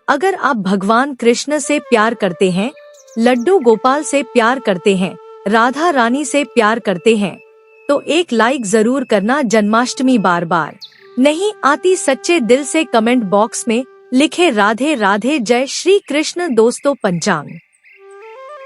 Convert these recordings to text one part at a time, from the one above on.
अगर आप भगवान कृष्ण से प्यार करते हैं, लड्डू गोपाल से प्यार करते हैं, राधा रानी से प्यार करते हैं, तो एक लाइक जरूर करना। जन्माष्टमी बार बार नहीं आती, सच्चे दिल से कमेंट बॉक्स में लिखे राधे राधे, जय श्री कृष्ण। दोस्तों, पंचांग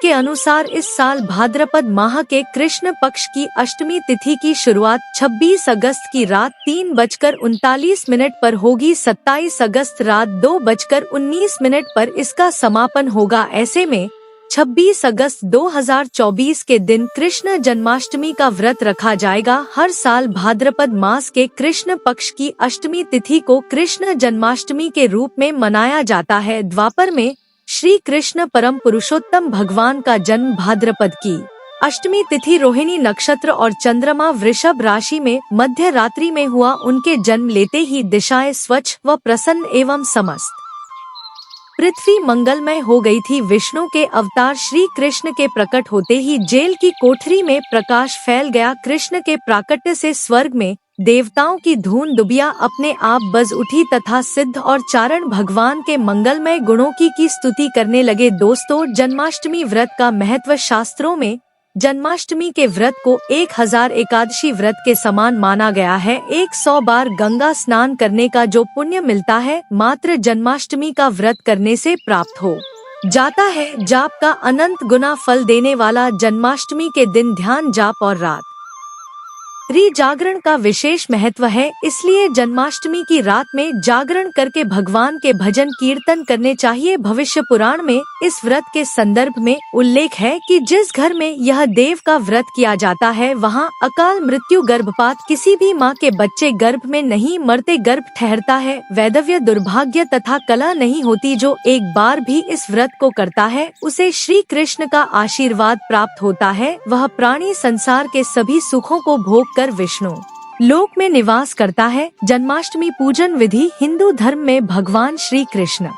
के अनुसार इस साल भाद्रपद माह के कृष्ण पक्ष की अष्टमी तिथि की शुरुआत 26 अगस्त की रात 3:39 पर होगी। 27 अगस्त रात 2:19 पर इसका समापन होगा। ऐसे में 26 अगस्त 2024 के दिन कृष्ण जन्माष्टमी का व्रत रखा जाएगा। हर साल भाद्रपद मास के कृष्ण पक्ष की अष्टमी तिथि को कृष्ण जन्माष्टमी के रूप में मनाया जाता है। द्वापर में श्री कृष्ण परम पुरुषोत्तम भगवान का जन्म भाद्रपद की अष्टमी तिथि रोहिणी नक्षत्र और चंद्रमा वृषभ राशि में मध्य रात्रि में हुआ। उनके जन्म लेते ही दिशाएं स्वच्छ व प्रसन्न एवं समस्त पृथ्वी मंगलमय हो गई थी। विष्णु के अवतार श्री कृष्ण के प्रकट होते ही जेल की कोठरी में प्रकाश फैल गया। कृष्ण के प्राकट्य से स्वर्ग में देवताओं की धून दुबिया अपने आप बज उठी तथा सिद्ध और चारण भगवान के मंगलमय गुणों की स्तुति करने लगे। दोस्तों, जन्माष्टमी व्रत का महत्व शास्त्रों में जन्माष्टमी के व्रत को 1000 एकादशी व्रत के समान माना गया है। 100 बार गंगा स्नान करने का जो पुण्य मिलता है, मात्र जन्माष्टमी का व्रत करने से प्राप्त हो जाता है। जाप का अनंत गुना फल देने वाला जन्माष्टमी के दिन ध्यान, जाप और रात्रि जागरण का विशेष महत्व है। इसलिए जन्माष्टमी की रात में जागरण करके भगवान के भजन कीर्तन करने चाहिए। भविष्य पुराण में इस व्रत के संदर्भ में उल्लेख है कि जिस घर में यह देव का व्रत किया जाता है, वहां अकाल मृत्यु, गर्भपात, किसी भी मां के बच्चे गर्भ में नहीं मरते, गर्भ ठहरता है, वैधव्य, दुर्भाग्य तथा कलह नहीं होती। जो एक बार भी इस व्रत को करता है, उसे श्री कृष्ण का आशीर्वाद प्राप्त होता है। वह प्राणी संसार के सभी सुखों को भोग कर विष्णु लोक में निवास करता है। जन्माष्टमी पूजन विधि हिंदू धर्म में भगवान श्री कृष्ण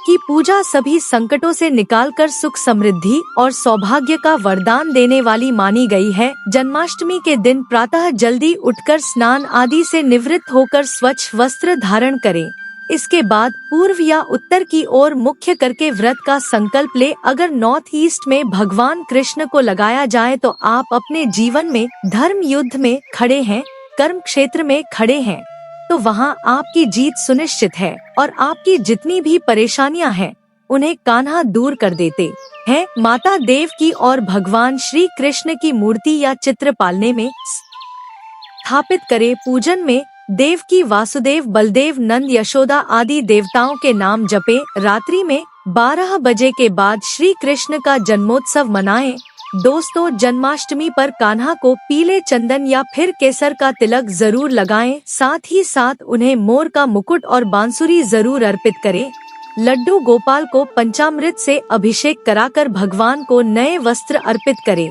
की पूजा सभी संकटों से निकालकर सुख, समृद्धि और सौभाग्य का वरदान देने वाली मानी गई है। जन्माष्टमी के दिन प्रातः जल्दी उठकर स्नान आदि से निवृत्त होकर स्वच्छ वस्त्र धारण करें। इसके बाद पूर्व या उत्तर की ओर मुख्य करके व्रत का संकल्प ले। अगर नॉर्थ ईस्ट में भगवान कृष्ण को लगाया जाए तो आप अपने जीवन में धर्म युद्ध में खड़े हैं, कर्म क्षेत्र में खड़े हैं, तो वहाँ आपकी जीत सुनिश्चित है और आपकी जितनी भी परेशानियाँ हैं, उन्हें कान्हा दूर कर देते हैं। माता देव की और भगवान श्री कृष्ण की मूर्ति या चित्र पालने में स्थापित करे। पूजन में देवकी, वासुदेव, बलदेव, नंद, यशोदा आदि देवताओं के नाम जपे। रात्रि में 12 बजे के बाद श्री कृष्ण का जन्मोत्सव मनाएं। दोस्तों, जन्माष्टमी पर कान्हा को पीले चंदन या फिर केसर का तिलक जरूर लगाएं। साथ ही साथ उन्हें मोर का मुकुट और बांसुरी जरूर अर्पित करें। लड्डू गोपाल को पंचामृत से अभिषेक कराकर भगवान को नए वस्त्र अर्पित करें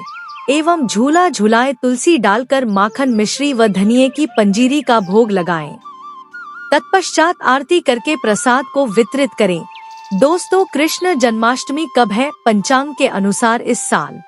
एवं झूला झूलाए, तुलसी डालकर माखन, मिश्री व धनिये की पंजीरी का भोग लगाएं। तत्पश्चात आरती करके प्रसाद को वितरित करें। दोस्तों, कृष्ण जन्माष्टमी कब है? पंचांग के अनुसार इस साल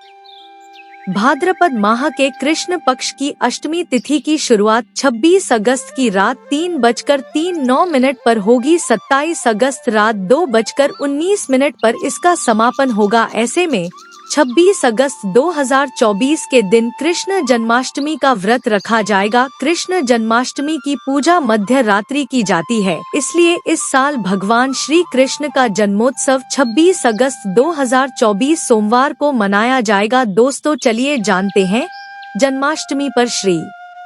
भाद्रपद माह के कृष्ण पक्ष की अष्टमी तिथि की शुरुआत 26 अगस्त की रात 3:39 पर होगी। 27 अगस्त रात 2:19 पर इसका समापन होगा। ऐसे में 26 अगस्त 2024 के दिन कृष्ण जन्माष्टमी का व्रत रखा जाएगा। कृष्ण जन्माष्टमी की पूजा मध्य रात्रि की जाती है, इसलिए इस साल भगवान श्री कृष्ण का जन्मोत्सव 26 अगस्त 2024 सोमवार को मनाया जाएगा। दोस्तों, चलिए जानते हैं जन्माष्टमी पर श्री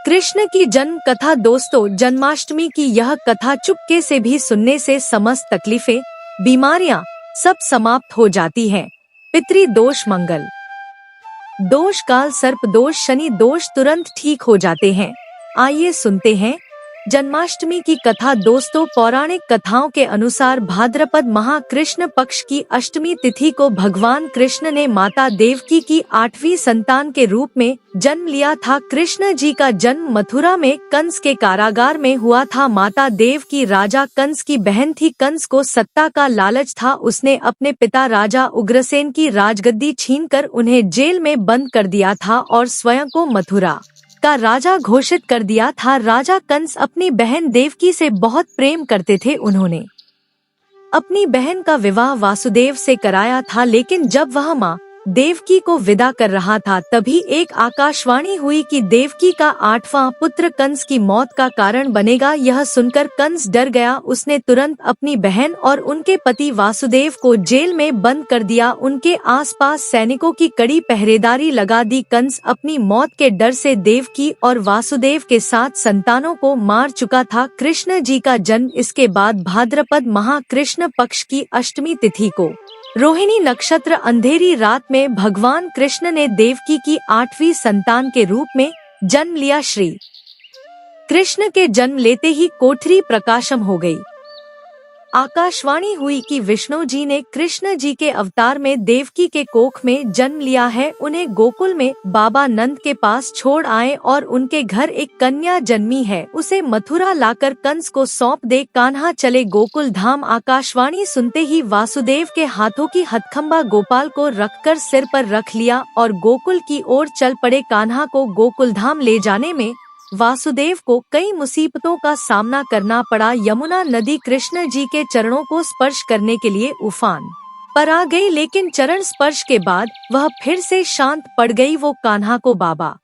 कृष्ण की जन्म कथा। दोस्तों, जन्माष्टमी की यह कथा चुपके से भी सुनने से समस्त तकलीफें, बीमारियां सब समाप्त हो जाती हैं। पितृ दोष, मंगल दोष, काल सर्प दोष, शनि दोष तुरंत ठीक हो जाते हैं। आइए सुनते हैं जन्माष्टमी की कथा। दोस्तों, पौराणिक कथाओं के अनुसार भाद्रपद माह कृष्ण पक्ष की अष्टमी तिथि को भगवान कृष्ण ने माता देवकी की 8वीं संतान के रूप में जन्म लिया था। कृष्ण जी का जन्म मथुरा में कंस के कारागार में हुआ था। माता देवकी राजा कंस की बहन थी। कंस को सत्ता का लालच था। उसने अपने पिता राजा उग्रसेन की राजगद्दी छीनकर उन्हें जेल में बंद कर दिया था और स्वयं को मथुरा का राजा घोषित कर दिया था। राजा कंस अपनी बहन देवकी से बहुत प्रेम करते थे। उन्होंने अपनी बहन का विवाह वासुदेव से कराया था, लेकिन जब वह माँ देवकी को विदा कर रहा था तभी एक आकाशवाणी हुई कि देवकी का 8वां पुत्र कंस की मौत का कारण बनेगा। यह सुनकर कंस डर गया। उसने तुरंत अपनी बहन और उनके पति वासुदेव को जेल में बंद कर दिया। उनके आसपास सैनिकों की कड़ी पहरेदारी लगा दी। कंस अपनी मौत के डर से देवकी और वासुदेव के 7 संतानों को मार चुका था। कृष्ण जी का जन्म इसके बाद भाद्रपद माह कृष्ण पक्ष की अष्टमी तिथि को रोहिणी नक्षत्र अंधेरी रात में भगवान कृष्ण ने देवकी की 8वीं संतान के रूप में जन्म लिया। श्री कृष्ण के जन्म लेते ही कोठरी प्रकाशम हो गई। आकाशवाणी हुई कि विष्णु जी ने कृष्ण जी के अवतार में देवकी के कोख में जन्म लिया है। उन्हें गोकुल में बाबा नंद के पास छोड़ आए और उनके घर एक कन्या जन्मी है, उसे मथुरा लाकर कंस को सौंप दे। कान्हा चले गोकुल धाम। आकाशवाणी सुनते ही वासुदेव के हाथों की हथकंबा गोपाल को रखकर सिर पर रख लिया और गोकुल की ओर चल पड़े। कान्हा को गोकुल धाम ले जाने में वासुदेव को कई मुसीबतों का सामना करना पड़ा। यमुना नदी कृष्ण जी के चरणों को स्पर्श करने के लिए उफान पर आ गई, लेकिन चरण स्पर्श के बाद वह फिर से शांत पड़ गई। वो कान्हा को बाबा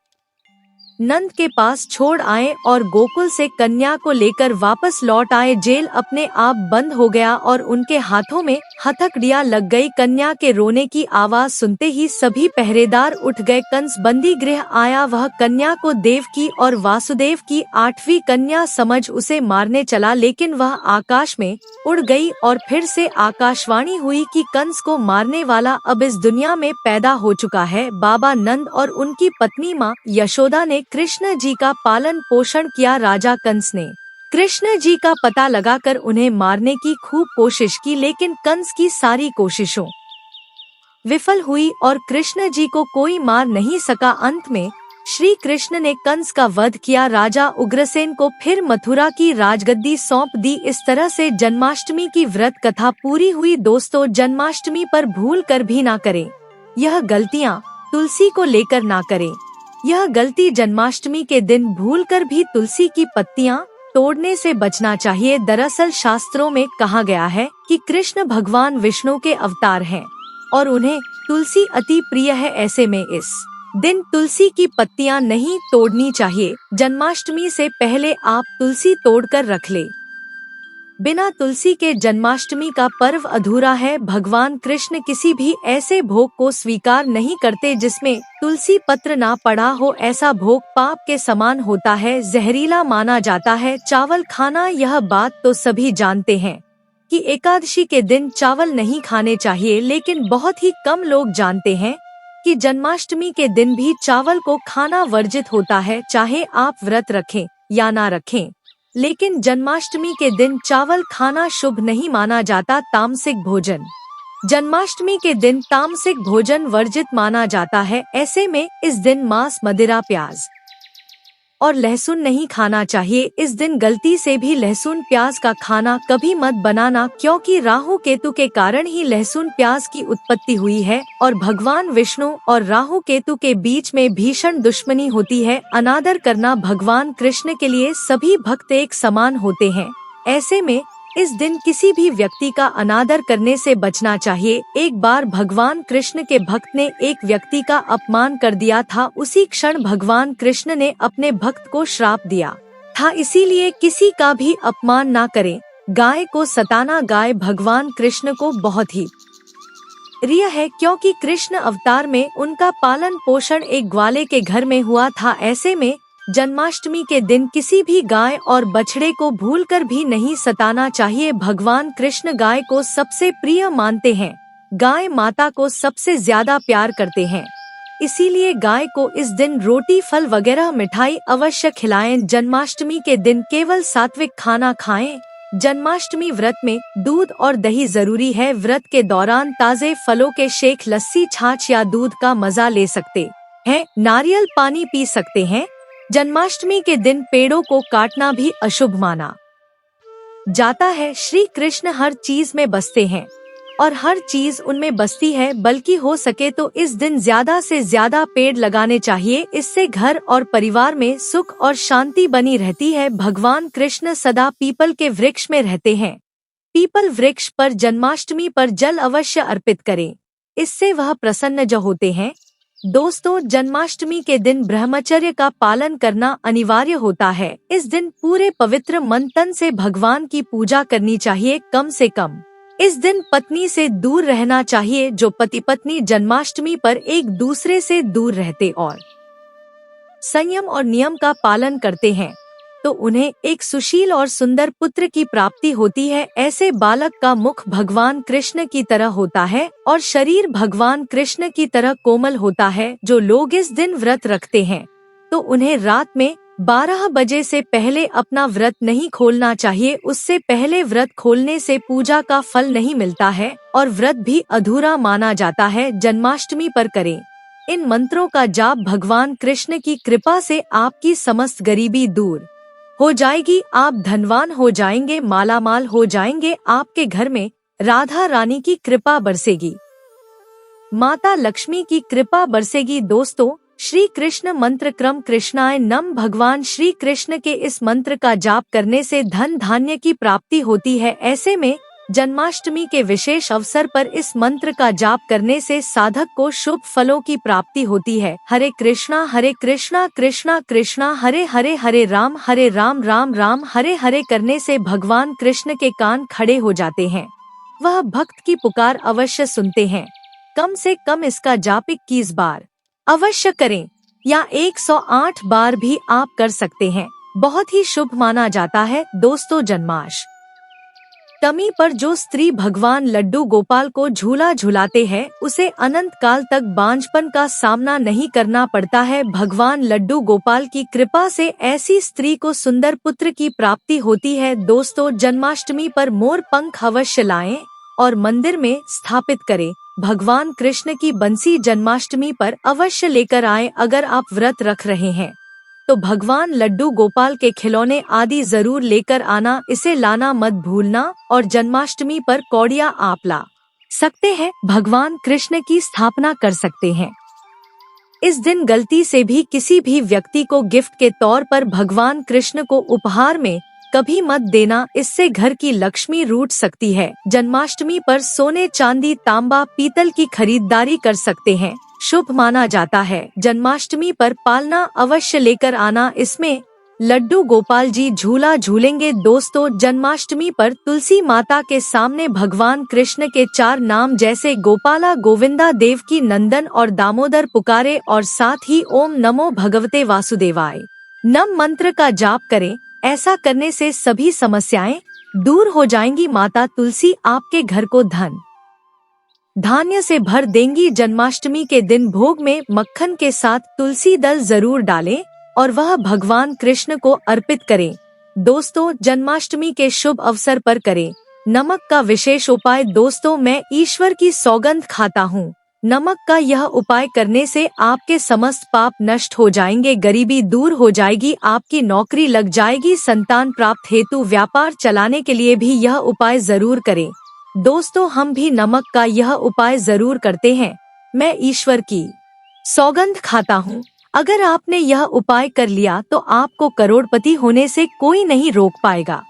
नंद के पास छोड़ आए और गोकुल से कन्या को लेकर वापस लौट आए। जेल अपने आप बंद हो गया और उनके हाथों में हथकड़ियां लग गई। कन्या के रोने की आवाज सुनते ही सभी पहरेदार उठ गए। कंस बंदी गृह आया। वह कन्या को देवकी और वासुदेव की 8वीं कन्या समझ उसे मारने चला, लेकिन वह आकाश में उड़ गई और फिर से आकाशवाणी हुई कि कंस को मारने वाला अब इस दुनिया में पैदा हो चुका है। बाबा नंद और उनकी पत्नी माँ यशोदा ने कृष्ण जी का पालन पोषण किया। राजा कंस ने कृष्ण जी का पता लगाकर उन्हें मारने की खूब कोशिश की, लेकिन कंस की सारी कोशिशों विफल हुई और कृष्ण जी को कोई मार नहीं सका। अंत में श्री कृष्ण ने कंस का वध किया। राजा उग्रसेन को फिर मथुरा की राजगद्दी सौंप दी। इस तरह से जन्माष्टमी की व्रत कथा पूरी हुई। दोस्तों, जन्माष्टमी पर भूल कर भी ना करें यह गलतियाँ, तुलसी को लेकर ना करें यह गलती। जन्माष्टमी के दिन भूलकर भी तुलसी की पत्तियां तोड़ने से बचना चाहिए। दरअसल शास्त्रों में कहा गया है कि कृष्ण भगवान विष्णु के अवतार हैं और उन्हें तुलसी अति प्रिय है। ऐसे में इस दिन तुलसी की पत्तियां नहीं तोड़नी चाहिए। जन्माष्टमी से पहले आप तुलसी तोड़कर रख ले। बिना तुलसी के जन्माष्टमी का पर्व अधूरा है। भगवान कृष्ण किसी भी ऐसे भोग को स्वीकार नहीं करते जिसमें तुलसी पत्र ना पड़ा हो। ऐसा भोग पाप के समान होता है, जहरीला माना जाता है। चावल खाना, यह बात तो सभी जानते हैं कि एकादशी के दिन चावल नहीं खाने चाहिए, लेकिन बहुत ही कम लोग जानते हैं कि जन्माष्टमी के दिन भी चावल को खाना वर्जित होता है। चाहे आप व्रत रखें या ना रखें, लेकिन जन्माष्टमी के दिन चावल खाना शुभ नहीं माना जाता। तामसिक भोजन, जन्माष्टमी के दिन तामसिक भोजन वर्जित माना जाता है। ऐसे में इस दिन मांस, मदिरा, प्याज और लहसुन नहीं खाना चाहिए। इस दिन गलती से भी लहसुन प्याज का खाना कभी मत बनाना, क्योंकि राहु केतु के कारण ही लहसुन प्याज की उत्पत्ति हुई है और भगवान विष्णु और राहु केतु के बीच में भीषण दुश्मनी होती है। अनादर करना, भगवान कृष्ण के लिए सभी भक्त एक समान होते हैं। ऐसे में इस दिन किसी भी व्यक्ति का अनादर करने से बचना चाहिए। एक बार भगवान कृष्ण के भक्त ने एक व्यक्ति का अपमान कर दिया था। उसी क्षण भगवान कृष्ण ने अपने भक्त को श्राप दिया था। इसीलिए किसी का भी अपमान ना करें। गाय को सताना, गाय भगवान कृष्ण को बहुत ही प्रिय है, क्योंकि कृष्ण अवतार में उनका पालन पोषण एक ग्वाले के घर में हुआ था। ऐसे में जन्माष्टमी के दिन किसी भी गाय और बछड़े को भूलकर भी नहीं सताना चाहिए। भगवान कृष्ण गाय को सबसे प्रिय मानते हैं। गाय माता को सबसे ज्यादा प्यार करते हैं, इसीलिए गाय को इस दिन रोटी, फल वगैरह मिठाई अवश्य खिलाएं। जन्माष्टमी के दिन केवल सात्विक खाना खाएं। जन्माष्टमी व्रत में दूध और दही जरूरी है। व्रत के दौरान ताजे फलों के शेक, लस्सी, छाछ या दूध का मजा ले सकते हैं। नारियल पानी पी सकते हैं। जन्माष्टमी के दिन पेड़ों को काटना भी अशुभ माना जाता है। श्री कृष्ण हर चीज में बसते हैं और हर चीज उनमें बसती है, बल्कि हो सके तो इस दिन ज्यादा से ज्यादा पेड़ लगाने चाहिए। इससे घर और परिवार में सुख और शांति बनी रहती है। भगवान कृष्ण सदा पीपल के वृक्ष में रहते हैं। पीपल वृक्ष पर जन्माष्टमी पर जल अवश्य अर्पित करें, इससे वह प्रसन्न जो होते हैं। दोस्तों, जन्माष्टमी के दिन ब्रह्मचर्य का पालन करना अनिवार्य होता है। इस दिन पूरे पवित्र मन तन से भगवान की पूजा करनी चाहिए। कम से कम इस दिन पत्नी से दूर रहना चाहिए। जो पति पत्नी जन्माष्टमी पर एक दूसरे से दूर रहते और संयम और नियम का पालन करते हैं तो उन्हें एक सुशील और सुंदर पुत्र की प्राप्ति होती है। ऐसे बालक का मुख भगवान कृष्ण की तरह होता है और शरीर भगवान कृष्ण की तरह कोमल होता है। जो लोग इस दिन व्रत रखते हैं तो उन्हें रात में 12 बजे से पहले अपना व्रत नहीं खोलना चाहिए। उससे पहले व्रत खोलने से पूजा का फल नहीं मिलता है और व्रत भी अधूरा माना जाता है। जन्माष्टमी पर करें इन मंत्रों का जाप। भगवान कृष्ण की कृपा से आपकी समस्त गरीबी दूर हो जाएगी, आप धनवान हो जाएंगे, मालामाल हो जाएंगे। आपके घर में राधा रानी की कृपा बरसेगी, माता लक्ष्मी की कृपा बरसेगी। दोस्तों, श्री कृष्ण मंत्र क्रम कृष्णाय नम। भगवान श्री कृष्ण के इस मंत्र का जाप करने से धन धान्य की प्राप्ति होती है। ऐसे में जन्माष्टमी के विशेष अवसर पर इस मंत्र का जाप करने से साधक को शुभ फलों की प्राप्ति होती है। हरे कृष्णा कृष्णा कृष्णा हरे हरे, हरे राम राम राम हरे हरे करने से भगवान कृष्ण के कान खड़े हो जाते हैं। वह भक्त की पुकार अवश्य सुनते हैं। कम से कम इसका जाप 21 बार अवश्य करें या 108 बार भी आप कर सकते हैं। बहुत ही शुभ माना जाता है। दोस्तों, जन्माष्टमी पर जो स्त्री भगवान लड्डू गोपाल को झूला झुलाते हैं उसे अनंत काल तक बांझपन का सामना नहीं करना पड़ता है। भगवान लड्डू गोपाल की कृपा से ऐसी स्त्री को सुंदर पुत्र की प्राप्ति होती है। दोस्तों, जन्माष्टमी पर मोर पंख अवश्य लाएं और मंदिर में स्थापित करें। भगवान कृष्ण की बंसी जन्माष्टमी पर अवश्य लेकर आएं। अगर आप व्रत रख रहे हैं तो भगवान लड्डू गोपाल के खिलौने आदि जरूर लेकर आना, इसे लाना मत भूलना। और जन्माष्टमी पर कौड़िया आप ला सकते हैं, भगवान कृष्ण की स्थापना कर सकते हैं। इस दिन गलती से भी किसी भी व्यक्ति को गिफ्ट के तौर पर भगवान कृष्ण को उपहार में कभी मत देना, इससे घर की लक्ष्मी रूठ सकती है। जन्माष्टमी पर सोने चांदी तांबा पीतल की खरीदारी कर सकते हैं, शुभ माना जाता है। जन्माष्टमी पर पालना अवश्य लेकर आना, इसमें लड्डू गोपाल जी झूला झूलेंगे। दोस्तों, जन्माष्टमी पर तुलसी माता के सामने भगवान कृष्ण के 4 नाम जैसे गोपाला, गोविंदा, देवकी नंदन और दामोदर पुकारे और साथ ही ओम नमो भगवते वासुदेवाय नम मंत्र का जाप करें। ऐसा करने से सभी समस्याएं दूर हो जाएंगी। माता तुलसी आपके घर को धन धान्य से भर देंगी। जन्माष्टमी के दिन भोग में मक्खन के साथ तुलसी दल जरूर डालें और वह भगवान कृष्ण को अर्पित करें। दोस्तों, जन्माष्टमी के शुभ अवसर पर करें नमक का विशेष उपाय। दोस्तों, मैं ईश्वर की सौगंध खाता हूँ। नमक का यह उपाय करने से आपके समस्त पाप नष्ट हो जाएंगे, गरीबी दूर हो जाएगी, आपकी नौकरी लग जाएगी, संतान प्राप्त हेतु व्यापार चलाने के लिए भी यह उपाय जरूर करें। दोस्तों, हम भी नमक का यह उपाय जरूर करते हैं। मैं ईश्वर की सौगंध खाता हूँ। अगर आपने यह उपाय कर लिया तो आपको करोड़पति होने से कोई नहीं रोक पाएगा।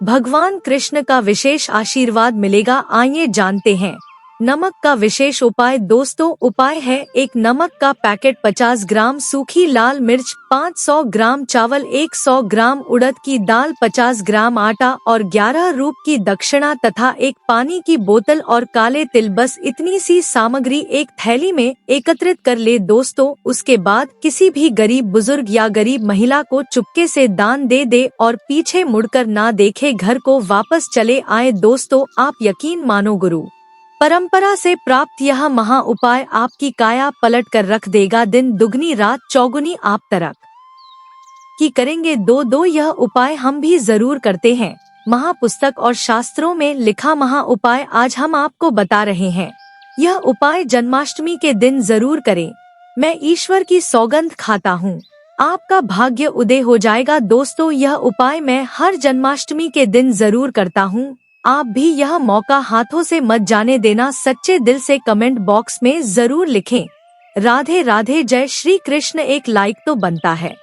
भगवान कृष्ण का विशेष आशीर्वाद मिलेगा। आइए जानते हैं नमक का विशेष उपाय। दोस्तों, उपाय है: 1 नमक का पैकेट, 50 ग्राम सूखी लाल मिर्च, 500 ग्राम चावल, 100 ग्राम उड़द की दाल, 50 ग्राम आटा और 11 रूप की दक्षिणा तथा 1 पानी की बोतल और काले तिल। बस इतनी सी सामग्री एक थैली में एकत्रित कर ले। दोस्तों, उसके बाद किसी भी गरीब बुजुर्ग या गरीब महिला को चुपके से दान दे दे और पीछे मुड़कर ना देखे, घर को वापस चले आए। दोस्तों, आप यकीन मानो, गुरु परंपरा से प्राप्त यह महा उपाय आपकी काया पलट कर रख देगा। दिन दुगनी रात चौगुनी आप तरक की करेंगे। दो यह उपाय हम भी जरूर करते हैं। महापुस्तक और शास्त्रों में लिखा महा उपाय आज हम आपको बता रहे हैं। यह उपाय जन्माष्टमी के दिन जरूर करें। मैं ईश्वर की सौगंध खाता हूँ, आपका भाग्य उदय हो जाएगा। दोस्तों, यह उपाय मैं हर जन्माष्टमी के दिन जरूर करता हूँ। आप भी यह मौका हाथों से मत जाने देना। सच्चे दिल से कमेंट बॉक्स में जरूर लिखें। राधे राधे, जय श्री कृष्ण। एक लाइक तो बनता है।